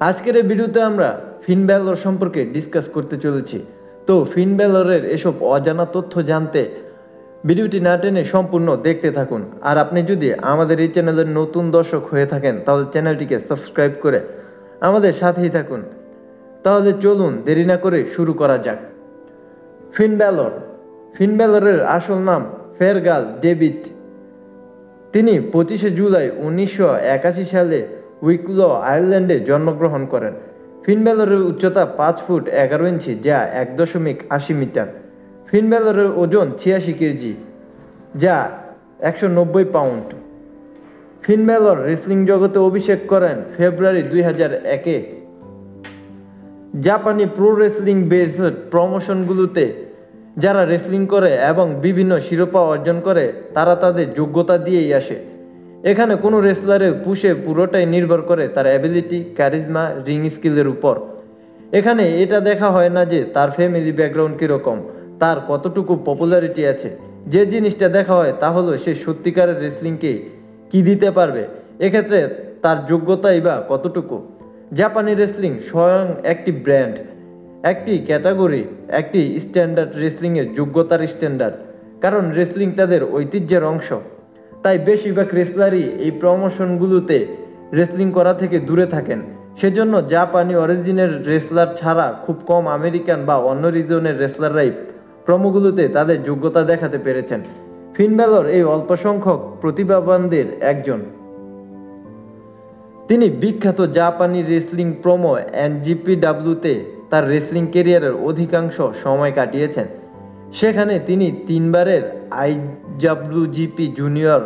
আজকের এই ভিডিওতে আমরা ফিন ব্যালর সম্পর্কে ডিসকাস করতে চলেছি। তো ফিন ব্যালরের এসব অজানা তথ্য জানতে ভিডিওটি না টেনে সম্পূর্ণ দেখতে থাকুন। আর আপনি যদি আমাদের এই চ্যানেলের নতুন দর্শক হয়ে থাকেন তাহলে চ্যানেলটিকে সাবস্ক্রাইব করে আমাদের সাথেই থাকুন। তাহলে চলুন দেরি না করে শুরু করা যাক। ফিন ব্যালরের আসল নাম ফেরগাল ডেভিড। তিনি 25শে জুলাই 1981 সালে উইকলো আয়ারল্যান্ডে জন্মগ্রহণ করেন। ফিন ব্যালরের উচ্চতা 5 ফুট 11 ইঞ্চি, যা 1.80 মিটার। ফিন ব্যালরের ওজন 86 কেজি, যা 190 পাউন্ড। ফিন ব্যালর রেসলিং জগতে অভিষেক করেন ফেব্রুয়ারি 2001-এ। জাপানি প্রো রেসলিং বেসড প্রমোশনগুলোতে যারা রেসলিং করে এবং বিভিন্ন শিরোপা অর্জন করে তারা তাদের যোগ্যতা দিয়েই আসে। এখানে কোনো রেসলারের পুশে পুরোটাই নির্ভর করে তার অ্যাবিলিটি, ক্যারিজমা, রিং স্কিলের উপর। এখানে এটা দেখা হয় না যে তার ফ্যামিলি ব্যাকগ্রাউন্ড কীরকম, তার কতটুকু পপুলারিটি আছে। যে জিনিসটা দেখা হয় তা হলো সে সত্যিকারের রেসলিংকে কি দিতে পারবে, এক্ষেত্রে তার যোগ্যতাই বা কতটুকু। জাপানি রেসলিং স্বয়ং একটি ব্র্যান্ড, একটি ক্যাটাগরি, একটি স্ট্যান্ডার্ড রেসলিংয়ের যোগ্যতার স্ট্যান্ডার্ড, কারণ রেসলিং তাদের ঐতিহ্যের অংশ। তাই বেশিরভাগ রেসলারই এই প্রমোশনগুলোতে রেসলিং করা থেকে দূরে থাকেন। সেজন্য জাপানি অরিজিনের রেসলার ছাড়া খুব কম আমেরিকান বা অন্য রিজনের রেসলাররাই প্রমোগুলোতে তাদের যোগ্যতা দেখাতে পেরেছেন। ফিন ব্যালর এই অল্প সংখ্যক প্রতিভাবানদের একজন। তিনি বিখ্যাত জাপানি রেসলিং প্রোমো এনজিপিডাব্লিউতে তার রেসলিং ক্যারিয়ারের অধিকাংশ সময় কাটিয়েছেন। সেখানে তিনি 3বারের IWGP junior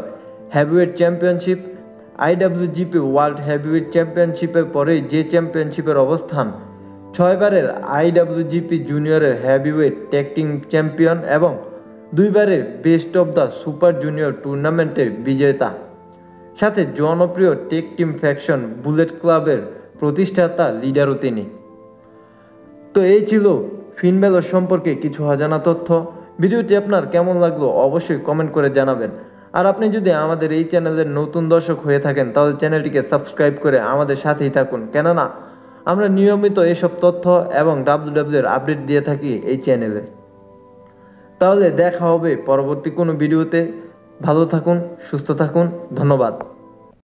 heavyweight championship, IWGP world heavyweight চ্যাম্পিয়নশিপের পরেই যে চ্যাম্পিয়নশিপের অবস্থান, 6বারের আইডব্লিউজিপি জুনিয়রের হেভিওয়েট ট্যাগ টিম চ্যাম্পিয়ন এবং 2বারের best of the super junior টুর্নামেন্টের বিজেতা। সাথে জনপ্রিয় টেক টিম ফ্যাকশন বুলেট ক্লাবের প্রতিষ্ঠাতা লিডারও তিনি। তো এই ছিল ফিন ব্যালর সম্পর্কে কিছু অজানা তথ্য। ভিডিওটি আপনার কেমন লাগলো অবশ্যই কমেন্ট করে জানাবেন। আর আপনি যদি আমাদের এই চ্যানেলের নতুন দর্শক হয়ে থাকেন তাহলে চ্যানেলটিকে সাবস্ক্রাইব করে আমাদের সাথেই থাকুন, কেননা আমরা নিয়মিত এসব তথ্য এবং ডাব্লিউডাব্লিউ এর আপডেট দিয়ে থাকি এই চ্যানেলে। তাহলে দেখা হবে পরবর্তী কোনো ভিডিওতে। ভালো থাকুন, সুস্থ থাকুন, ধন্যবাদ।